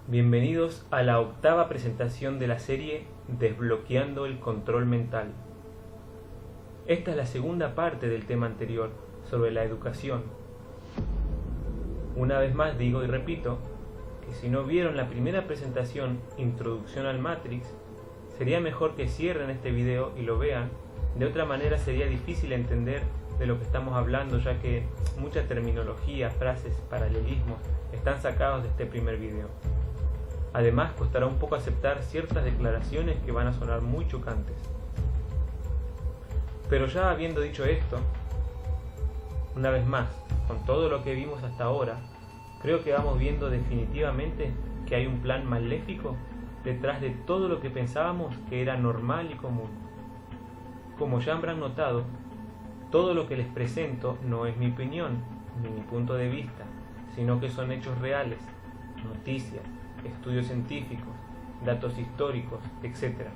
Bienvenidos a la octava presentación de la serie Desbloqueando el control mental. Esta es la segunda parte del tema anterior sobre la educación. Una vez más digo y repito que si no vieron la primera presentación, Introducción al Matrix, sería mejor que cierren este video y lo vean. De otra manera sería difícil entender de lo que estamos hablando, ya que mucha terminología, frases, paralelismos están sacados de este primer video. Además, costará un poco aceptar ciertas declaraciones que van a sonar muy chocantes. Pero ya habiendo dicho esto, una vez más, con todo lo que vimos hasta ahora, creo que vamos viendo definitivamente que hay un plan maléfico detrás de todo lo que pensábamos que era normal y común. Como ya habrán notado, todo lo que les presento no es mi opinión ni mi punto de vista, sino que son hechos reales, noticias, estudios científicos, datos históricos, etc.,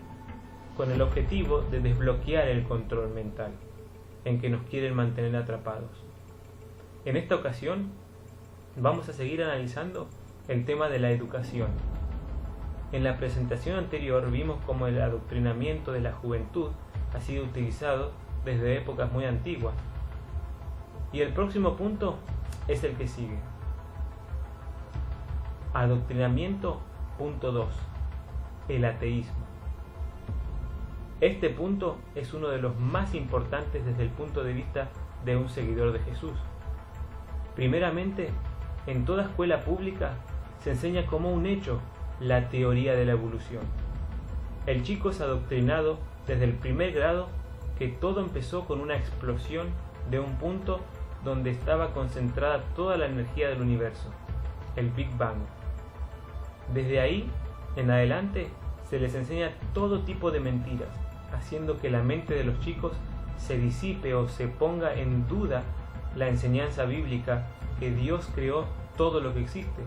con el objetivo de desbloquear el control mental en que nos quieren mantener atrapados. En esta ocasión vamos a seguir analizando el tema de la educación. En la presentación anterior vimos cómo el adoctrinamiento de la juventud ha sido utilizado desde épocas muy antiguas. Y el próximo punto es el que sigue. Adoctrinamiento punto 2. El ateísmo. Este punto es uno de los más importantes desde el punto de vista de un seguidor de Jesús. Primeramente, en toda escuela pública se enseña como un hecho la teoría de la evolución. El chico es adoctrinado desde el primer grado que todo empezó con una explosión de un punto donde estaba concentrada toda la energía del universo, el Big Bang. Desde ahí en adelante se les enseña todo tipo de mentiras, haciendo que la mente de los chicos se disipe o se ponga en duda la enseñanza bíblica que Dios creó todo lo que existe,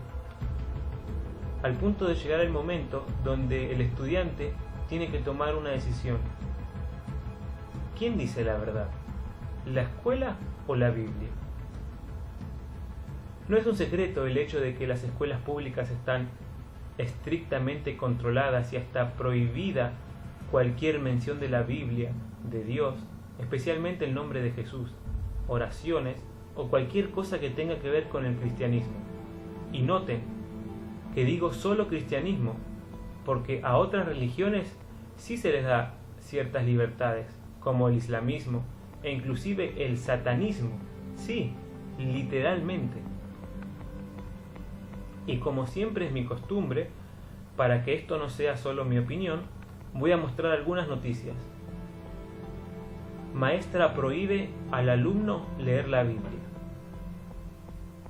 al punto de llegar el momento donde el estudiante tiene que tomar una decisión. ¿Quién dice la verdad? ¿La escuela o la Biblia? No es un secreto el hecho de que las escuelas públicas están estrictamente controladas y hasta prohibida cualquier mención de la Biblia, de Dios, especialmente el nombre de Jesús, oraciones o cualquier cosa que tenga que ver con el cristianismo. Y noten que digo solo cristianismo, porque a otras religiones sí se les da ciertas libertades, como el islamismo e inclusive el satanismo, sí, literalmente. Y como siempre es mi costumbre, para que esto no sea solo mi opinión, voy a mostrar algunas noticias. Maestra prohíbe al alumno leer la Biblia.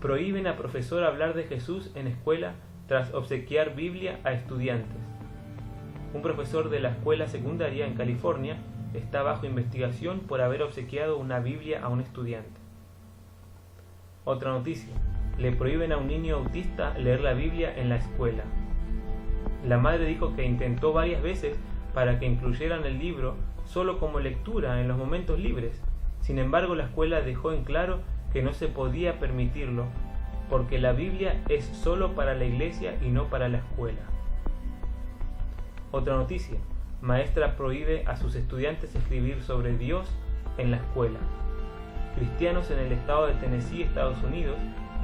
Prohíben a profesor hablar de Jesús en escuela tras obsequiar Biblia a estudiantes. Un profesor de la escuela secundaria en California está bajo investigación por haber obsequiado una Biblia a un estudiante. Otra noticia. Le prohíben a un niño autista leer la Biblia en la escuela. La madre dijo que intentó varias veces para que incluyeran el libro solo como lectura en los momentos libres. Sin embargo, la escuela dejó en claro que no se podía permitirlo, porque la Biblia es solo para la iglesia y no para la escuela. Otra noticia. Maestra prohíbe a sus estudiantes escribir sobre Dios en la escuela. Cristianos en el estado de Tennessee, Estados Unidos,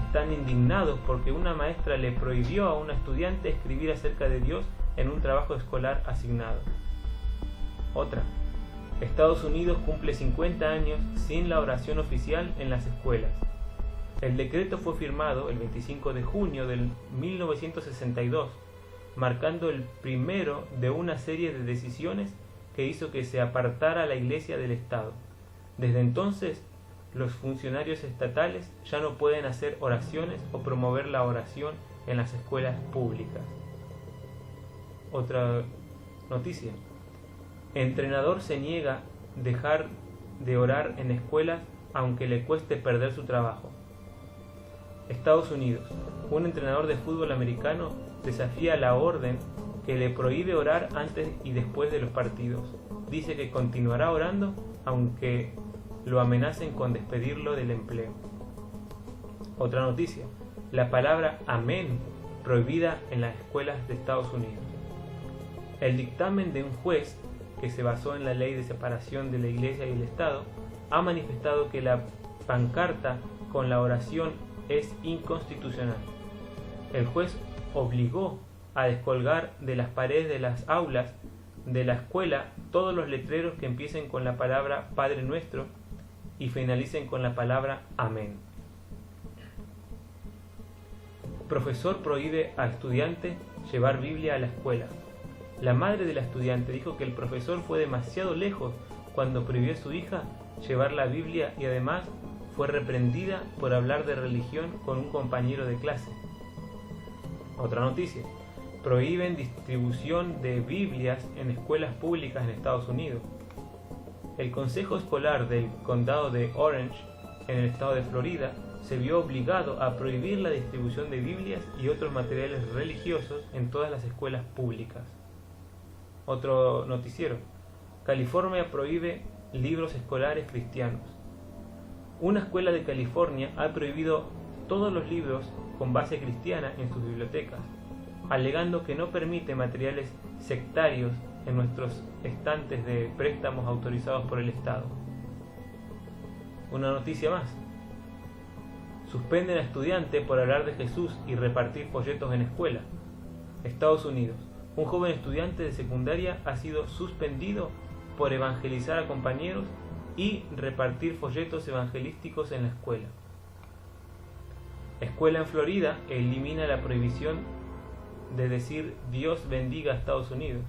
están indignados porque una maestra le prohibió a una estudiante escribir acerca de Dios en un trabajo escolar asignado. Otra. Estados Unidos cumple 50 años sin la oración oficial en las escuelas. El decreto fue firmado el 25 de junio de 1962, marcando el primero de una serie de decisiones que hizo que se apartara la Iglesia del Estado. Desde entonces, los funcionarios estatales ya no pueden hacer oraciones o promover la oración en las escuelas públicas. Otra noticia. Entrenador se niega a dejar de orar en escuelas aunque le cueste perder su trabajo. Estados Unidos. Un entrenador de fútbol americano desafía la orden que le prohíbe orar antes y después de los partidos. Dice que continuará orando aunque lo amenacen con despedirlo del empleo. Otra noticia. La palabra amén prohibida en las escuelas de Estados Unidos. El dictamen de un juez, que se basó en la ley de separación de la Iglesia y el Estado, ha manifestado que la pancarta con la oración es inconstitucional. El juez obligó a descolgar de las paredes de las aulas de la escuela todos los letreros que empiecen con la palabra Padre Nuestro y finalicen con la palabra Amén. Profesor prohíbe a estudiante llevar Biblia a la escuela. La madre de la estudiante dijo que el profesor fue demasiado lejos cuando prohibió a su hija llevar la Biblia y además fue reprendida por hablar de religión con un compañero de clase. Otra noticia. Prohíben distribución de Biblias en escuelas públicas en Estados Unidos. El Consejo Escolar del Condado de Orange, en el estado de Florida, se vio obligado a prohibir la distribución de Biblias y otros materiales religiosos en todas las escuelas públicas. Otro noticiero. California prohíbe libros escolares cristianos. Una escuela de California ha prohibido todos los libros con base cristiana en sus bibliotecas, alegando que no permite materiales sectarios en nuestros estantes de préstamos autorizados por el Estado. Una noticia más. Suspenden a estudiante por hablar de Jesús y repartir folletos en escuela. Estados Unidos. Un joven estudiante de secundaria ha sido suspendido por evangelizar a compañeros y repartir folletos evangelísticos en la escuela. Escuela en Florida elimina la prohibición de decir Dios bendiga a Estados Unidos.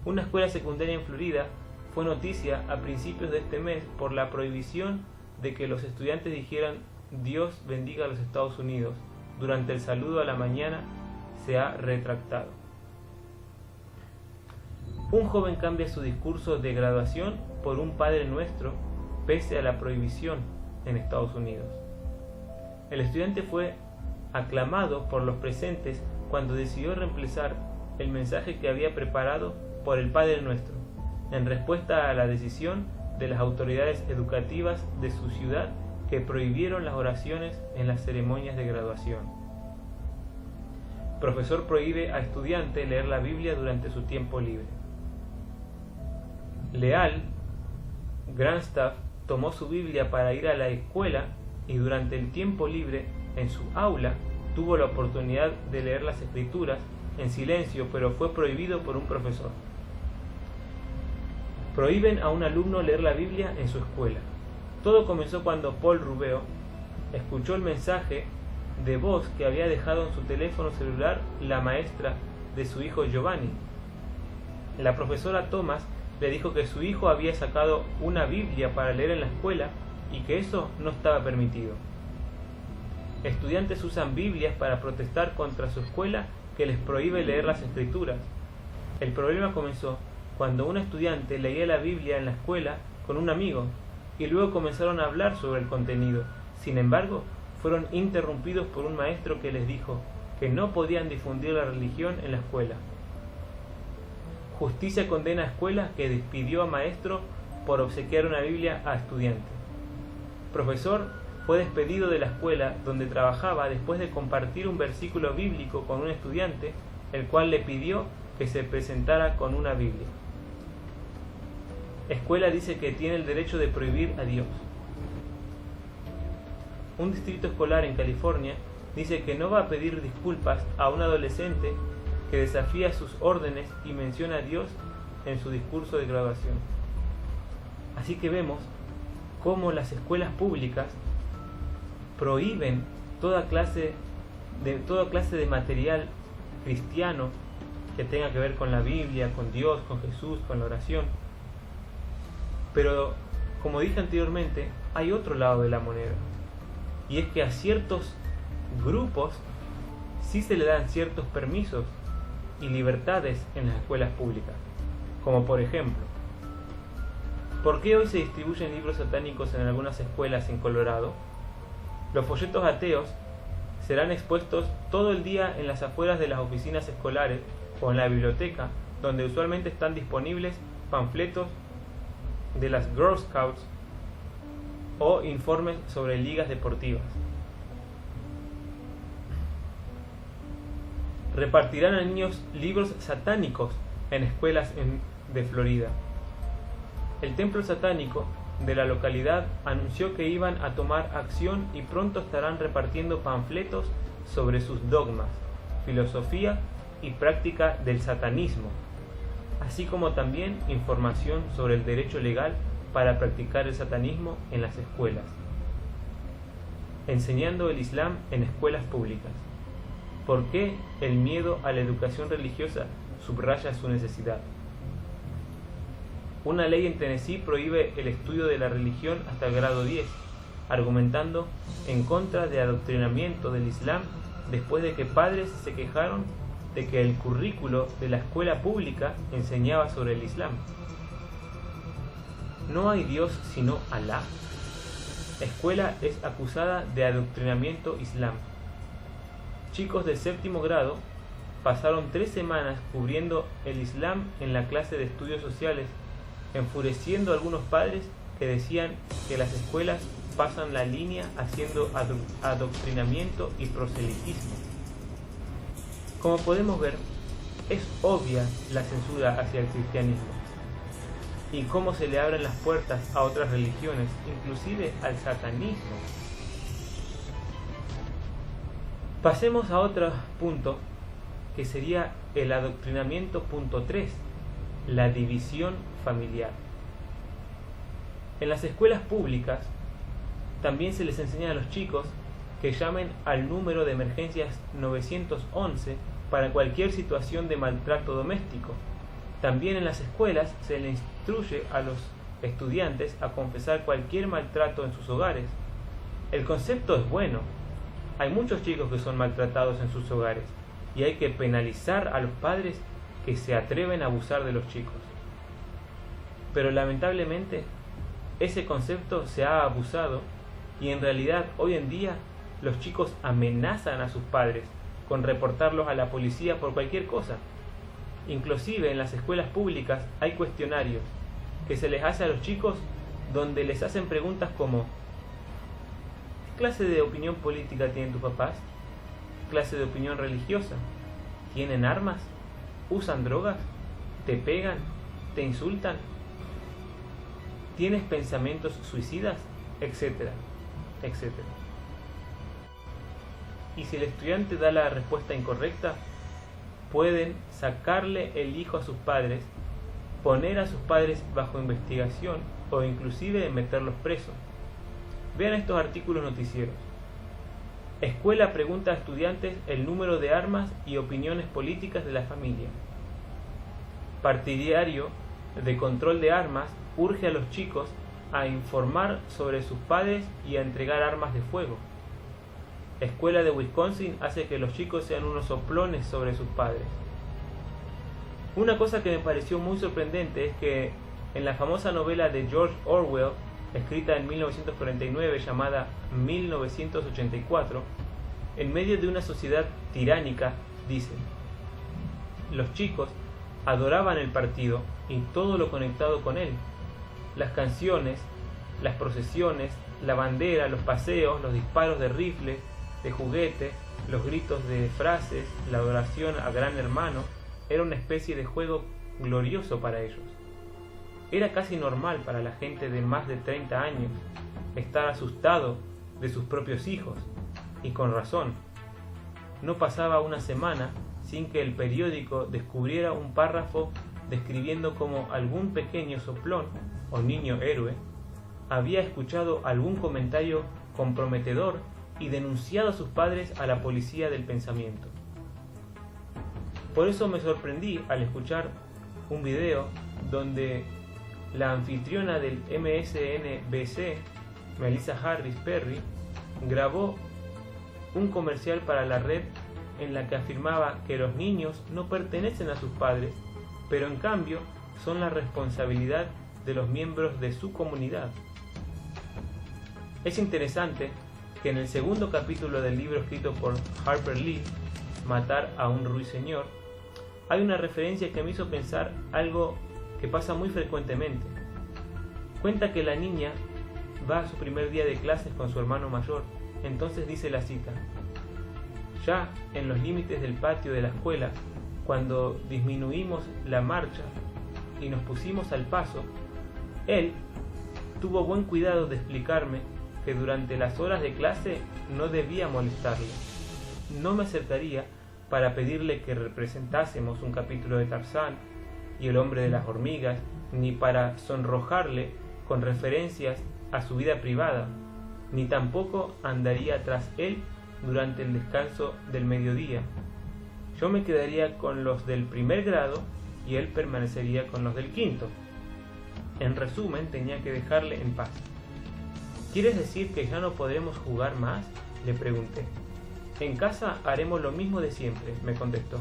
Una escuela secundaria en Florida fue noticia a principios de este mes por la prohibición de que los estudiantes dijeran Dios bendiga a los Estados Unidos. Durante el saludo a la mañana se ha retractado. Un joven cambia su discurso de graduación por un Padre Nuestro pese a la prohibición en Estados Unidos. El estudiante fue aclamado por los presentes cuando decidió reemplazar el mensaje que había preparado por el Padre Nuestro, en respuesta a la decisión de las autoridades educativas de su ciudad que prohibieron las oraciones en las ceremonias de graduación. Profesor prohíbe a estudiante leer la Biblia durante su tiempo libre. Leal Grandstaff tomó su Biblia para ir a la escuela y durante el tiempo libre en su aula tuvo la oportunidad de leer las Escrituras en silencio, pero fue prohibido por un profesor. Prohíben a un alumno leer la Biblia en su escuela. Todo comenzó cuando Paul Rubeo escuchó el mensaje de voz que había dejado en su teléfono celular la maestra de su hijo Giovanni. La profesora Thomas le dijo que su hijo había sacado una Biblia para leer en la escuela y que eso no estaba permitido. Estudiantes usan Biblias para protestar contra su escuela que les prohíbe leer las Escrituras. El problema comenzó cuando un estudiante leía la Biblia en la escuela con un amigo y luego comenzaron a hablar sobre el contenido. Sin embargo, fueron interrumpidos por un maestro que les dijo que no podían difundir la religión en la escuela. Justicia condena a escuela que despidió a maestro por obsequiar una Biblia a estudiante. Profesor fue despedido de la escuela donde trabajaba después de compartir un versículo bíblico con un estudiante, el cual le pidió que se presentara con una Biblia. Escuela dice que tiene el derecho de prohibir a Dios. Un distrito escolar en California dice que no va a pedir disculpas a un adolescente que desafía sus órdenes y menciona a Dios en su discurso de graduación. Así que vemos cómo las escuelas públicas prohíben toda clase de material cristiano que tenga que ver con la Biblia, con Dios, con Jesús, con la oración. Pero, como dije anteriormente, hay otro lado de la moneda. Y es que a ciertos grupos sí se le dan ciertos permisos y libertades en las escuelas públicas. Como por ejemplo, ¿por qué hoy se distribuyen libros satánicos en algunas escuelas en Colorado? Los folletos ateos serán expuestos todo el día en las afueras de las oficinas escolares o en la biblioteca, donde usualmente están disponibles panfletos de las Girl Scouts o informes sobre ligas deportivas. repartirán a niños libros satánicos en escuelas de Florida. El templo satánico de la localidad anunció que iban a tomar acción y pronto estarán repartiendo panfletos sobre sus dogmas, filosofía y práctica del satanismo, así como también información sobre el derecho legal para practicar el satanismo en las escuelas, enseñando el Islam en escuelas públicas. ¿Por qué el miedo a la educación religiosa subraya su necesidad? Una ley en Tennessee prohíbe el estudio de la religión hasta el grado 10, argumentando en contra de adoctrinamiento del Islam después de que padres se quejaron de que el currículo de la escuela pública enseñaba sobre el Islam. ¿No hay Dios sino Alá? Escuela es acusada de adoctrinamiento islam. Chicos de 7º grado pasaron 3 semanas cubriendo el Islam en la clase de estudios sociales, enfureciendo a algunos padres que decían que las escuelas pasan la línea haciendo adoctrinamiento y proselitismo. Como podemos ver, es obvia la censura hacia el cristianismo y cómo se le abren las puertas a otras religiones, inclusive al satanismo. Pasemos a otro punto, que sería el adoctrinamiento punto 3, la división familiar. En las escuelas públicas también se les enseña a los chicos que llamen al número de emergencias 911 para cualquier situación de maltrato doméstico. También en las escuelas se les instruye a los estudiantes a confesar cualquier maltrato en sus hogares. El concepto es bueno. Hay muchos chicos que son maltratados en sus hogares y hay que penalizar a los padres que se atreven a abusar de los chicos. Pero lamentablemente ese concepto se ha abusado y en realidad hoy en día los chicos amenazan a sus padres con reportarlos a la policía por cualquier cosa. Inclusive en las escuelas públicas hay cuestionarios que se les hace a los chicos donde les hacen preguntas como: ¿qué clase de opinión política tienen tus papás? ¿Qué clase de opinión religiosa? ¿Tienen armas? ¿Usan drogas? ¿Te pegan? ¿Te insultan? ¿Tienes pensamientos suicidas? Etcétera, etcétera. Y si el estudiante da la respuesta incorrecta, pueden sacarle el hijo a sus padres, poner a sus padres bajo investigación o inclusive meterlos presos. Vean estos artículos noticieros. Escuela pregunta a estudiantes el número de armas y opiniones políticas de la familia. Partidario de control de armas urge a los chicos a informar sobre sus padres y a entregar armas de fuego. Escuela de Wisconsin hace que los chicos sean unos soplones sobre sus padres. Una cosa que me pareció muy sorprendente es que en la famosa novela de George Orwell, escrita en 1949 llamada 1984, en medio de una sociedad tiránica, dice: los chicos adoraban el partido y todo lo conectado con él. Las canciones, las procesiones, la bandera, los paseos, los disparos de rifle, de juguete, los gritos de frases, la adoración a Gran Hermano, era una especie de juego glorioso para ellos. Era casi normal para la gente de más de 30 años estar asustado de sus propios hijos, y con razón. No pasaba una semana sin que el periódico descubriera un párrafo describiendo cómo algún pequeño soplón o niño héroe había escuchado algún comentario comprometedor y denunciado a sus padres a la policía del pensamiento. Por eso me sorprendí al escuchar un video donde la anfitriona del MSNBC, Melissa Harris Perry, grabó un comercial para la red en la que afirmaba que los niños no pertenecen a sus padres, pero en cambio son la responsabilidad de los miembros de su comunidad. Es interesante que en el segundo capítulo del libro escrito por Harper Lee, Matar a un ruiseñor, hay una referencia que me hizo pensar algo que pasa muy frecuentemente. Cuenta que la niña va a su primer día de clases con su hermano mayor, entonces dice la cita: Ya en los límites del patio de la escuela, cuando disminuimos la marcha y nos pusimos al paso, él tuvo buen cuidado de explicarme que durante las horas de clase no debía molestarle. No me acercaría para pedirle que representásemos un capítulo de Tarzán y el hombre de las hormigas, ni para sonrojarle con referencias a su vida privada, ni tampoco andaría tras él durante el descanso del mediodía. Yo me quedaría con los del primer grado y él permanecería con los del quinto. En resumen, tenía que dejarle en paz. ¿Quieres decir que ya no podremos jugar más?, le pregunté. En casa haremos lo mismo de siempre, me contestó,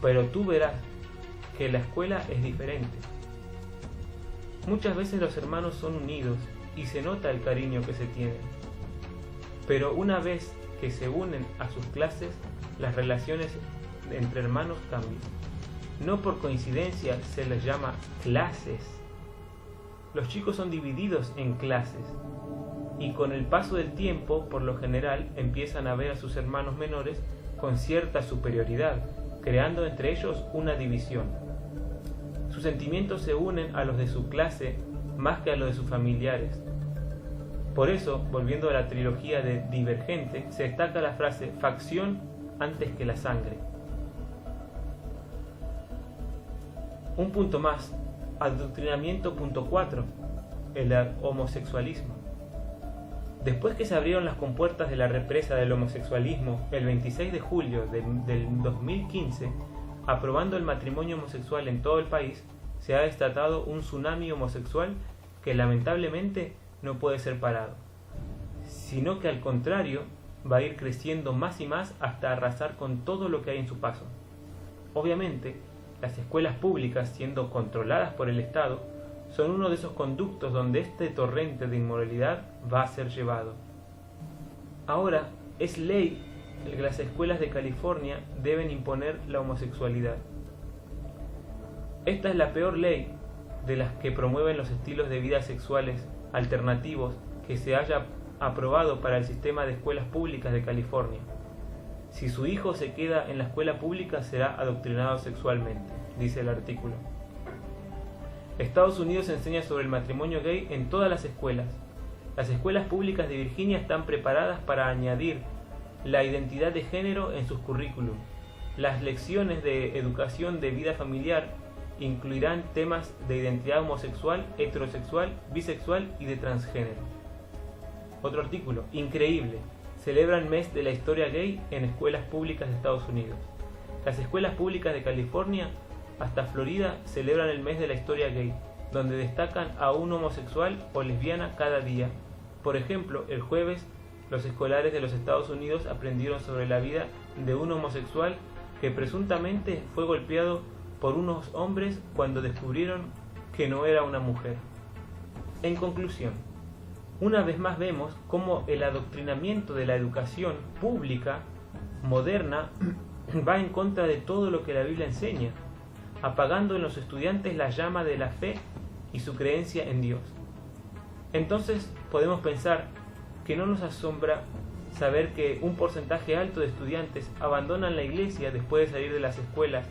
pero tú verás que la escuela es diferente. Muchas veces los hermanos son unidos y se nota el cariño que se tienen, pero una vez que se unen a sus clases, las relaciones entre hermanos cambian. No por coincidencia se les llama clases. Los chicos son divididos en clases y con el paso del tiempo, por lo general, empiezan a ver a sus hermanos menores con cierta superioridad, creando entre ellos una división. Sus sentimientos se unen a los de su clase más que a los de sus familiares. Por eso, volviendo a la trilogía de Divergente, se destaca la frase facción antes que la sangre. Un punto más, adoctrinamiento punto 4, el homosexualismo. Después que se abrieron las compuertas de la represa del homosexualismo el 26 de julio del 2015, aprobando el matrimonio homosexual en todo el país, se ha desatado un tsunami homosexual que lamentablemente no puede ser parado, sino que al contrario va a ir creciendo más y más hasta arrasar con todo lo que hay en su paso. Obviamente, las escuelas públicas, siendo controladas por el Estado, son uno de esos conductos donde este torrente de inmoralidad va a ser llevado. Ahora es ley que las escuelas de California deben imponer la homosexualidad. Esta es la peor ley de las que promueven los estilos de vida sexuales alternativos que se haya aprobado para el sistema de escuelas públicas de California. Si su hijo se queda en la escuela pública será adoctrinado sexualmente, dice el artículo. Estados Unidos enseña sobre el matrimonio gay en todas las escuelas. Las escuelas públicas de Virginia están preparadas para añadir la identidad de género en sus currículum. Las lecciones de educación de vida familiar incluirán temas de identidad homosexual, heterosexual, bisexual y de transgénero. Otro artículo, increíble, celebra el mes de la historia gay en escuelas públicas de Estados Unidos. Las escuelas públicas de California hasta Florida celebran el mes de la historia gay, donde destacan a un homosexual o lesbiana cada día. Por ejemplo, el jueves, los escolares de los Estados Unidos aprendieron sobre la vida de un homosexual que presuntamente fue golpeado por unos hombres cuando descubrieron que no era una mujer. En conclusión, una vez más vemos cómo el adoctrinamiento de la educación pública moderna va en contra de todo lo que la Biblia enseña, apagando en los estudiantes la llama de la fe y su creencia en Dios. Entonces podemos pensar que no nos asombra saber que un porcentaje alto de estudiantes abandonan la iglesia después de salir de las escuelas,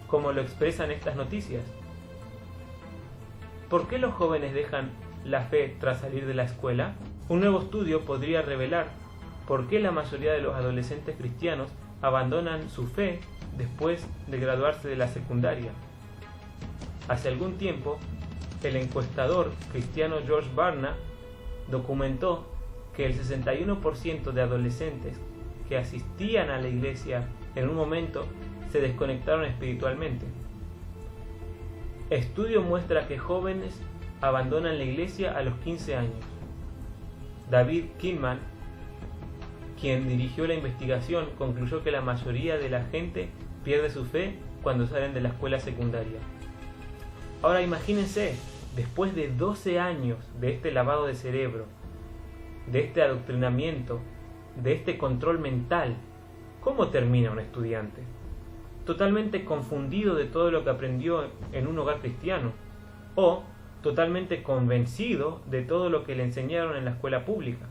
como lo expresan estas noticias. ¿Por qué los jóvenes dejan la fe tras salir de la escuela? Un nuevo estudio podría revelar por qué la mayoría de los adolescentes cristianos abandonan su fe después de graduarse de la secundaria. Hace algún tiempo, el encuestador cristiano George Barna documentó que el 61% de adolescentes que asistían a la iglesia en un momento se desconectaron espiritualmente. Estudio muestra que jóvenes abandonan la iglesia a los 15 años. David Kinman, quien dirigió la investigación, concluyó que la mayoría de la gente pierde su fe cuando salen de la escuela secundaria. Ahora imagínense, después de 12 años de este lavado de cerebro, de este adoctrinamiento, de este control mental, ¿cómo termina un estudiante? Totalmente confundido de todo lo que aprendió en un hogar cristiano, o totalmente convencido de todo lo que le enseñaron en la escuela pública.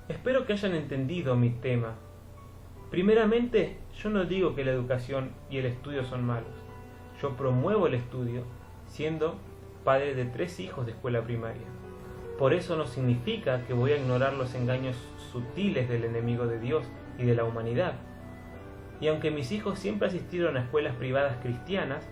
Espero que hayan entendido mi tema Primeramente, yo no digo que la educación y el estudio son malos. Yo promuevo el estudio siendo padre de 3 hijos de escuela primaria. Por eso no significa que voy a ignorar los engaños sutiles del enemigo de Dios y de la humanidad. Y aunque mis hijos siempre asistieron a escuelas privadas cristianas,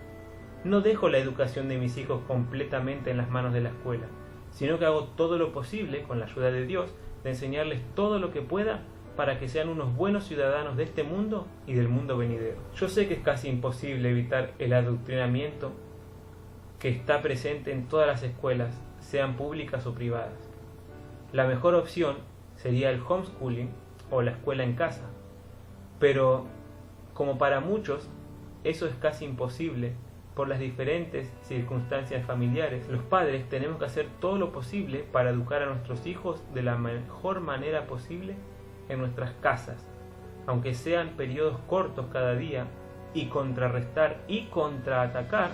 no dejo la educación de mis hijos completamente en las manos de la escuela, sino que hago todo lo posible, con la ayuda de Dios, de enseñarles todo lo que pueda para que sean unos buenos ciudadanos de este mundo y del mundo venidero. Yo sé que es casi imposible evitar el adoctrinamiento que está presente en todas las escuelas, sean públicas o privadas. La mejor opción sería el homeschooling o la escuela en casa, pero como para muchos eso es casi imposible por las diferentes circunstancias familiares, los padres tenemos que hacer todo lo posible para educar a nuestros hijos de la mejor manera posible en nuestras casas, aunque sean periodos cortos cada día, y contrarrestar y contraatacar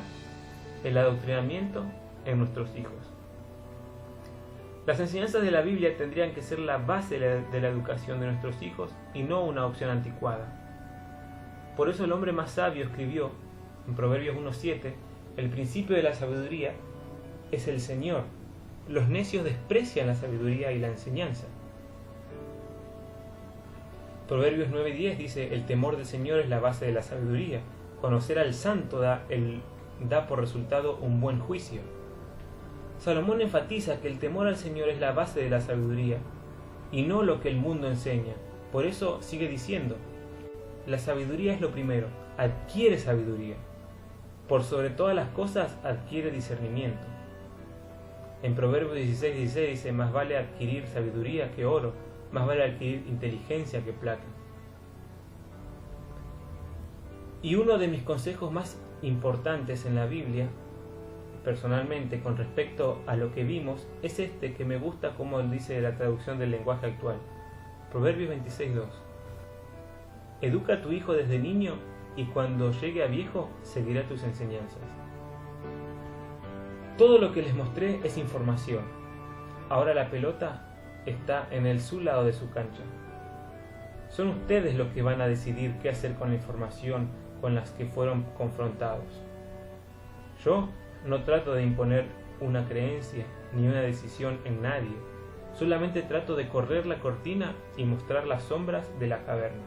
el adoctrinamiento en nuestros hijos. Las enseñanzas de la Biblia tendrían que ser la base de la educación de nuestros hijos y no una opción anticuada. Por eso el hombre más sabio escribió en Proverbios 1:7: el principio de la sabiduría es el Señor. Los necios desprecian la sabiduría y la enseñanza. Proverbios 9:10 dice: el temor del Señor es la base de la sabiduría. Conocer al santo da por resultado un buen juicio. Salomón enfatiza que el temor al Señor es la base de la sabiduría y no lo que el mundo enseña. Por eso sigue diciendo: la sabiduría es lo primero, adquiere sabiduría. Por sobre todas las cosas adquiere discernimiento. En Proverbios 16:16 dice: más vale adquirir sabiduría que oro, más vale adquirir inteligencia que plata. Y uno de mis consejos más importantes en la Biblia, personalmente, con respecto a lo que vimos, es este que me gusta como dice la traducción del lenguaje actual. Proverbios 26:2: educa a tu hijo desde niño y cuando llegue a viejo seguirá tus enseñanzas. Todo lo que les mostré es información. Ahora la pelota está en su lado de su cancha. Son ustedes los que van a decidir qué hacer con la información con las que fueron confrontados. Yo no trato de imponer una creencia ni una decisión en nadie. Solamente trato de correr la cortina y mostrar las sombras de la caverna.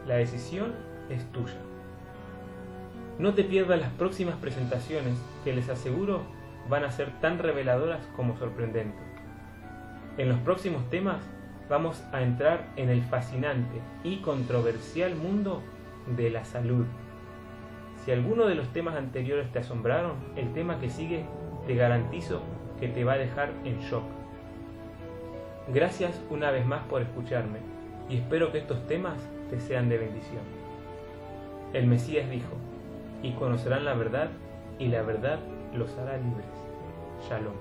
La decisión es tuya. No te pierdas las próximas presentaciones, que les aseguro van a ser tan reveladoras como sorprendentes. En los próximos temas vamos a entrar en el fascinante y controversial mundo de la salud. Si alguno de los temas anteriores te asombraron, el tema que sigue te garantizo que te va a dejar en shock. Gracias una vez más por escucharme y espero que estos temas te sean de bendición. El Mesías dijo: y conocerán la verdad, y la verdad los hará libres. Shalom.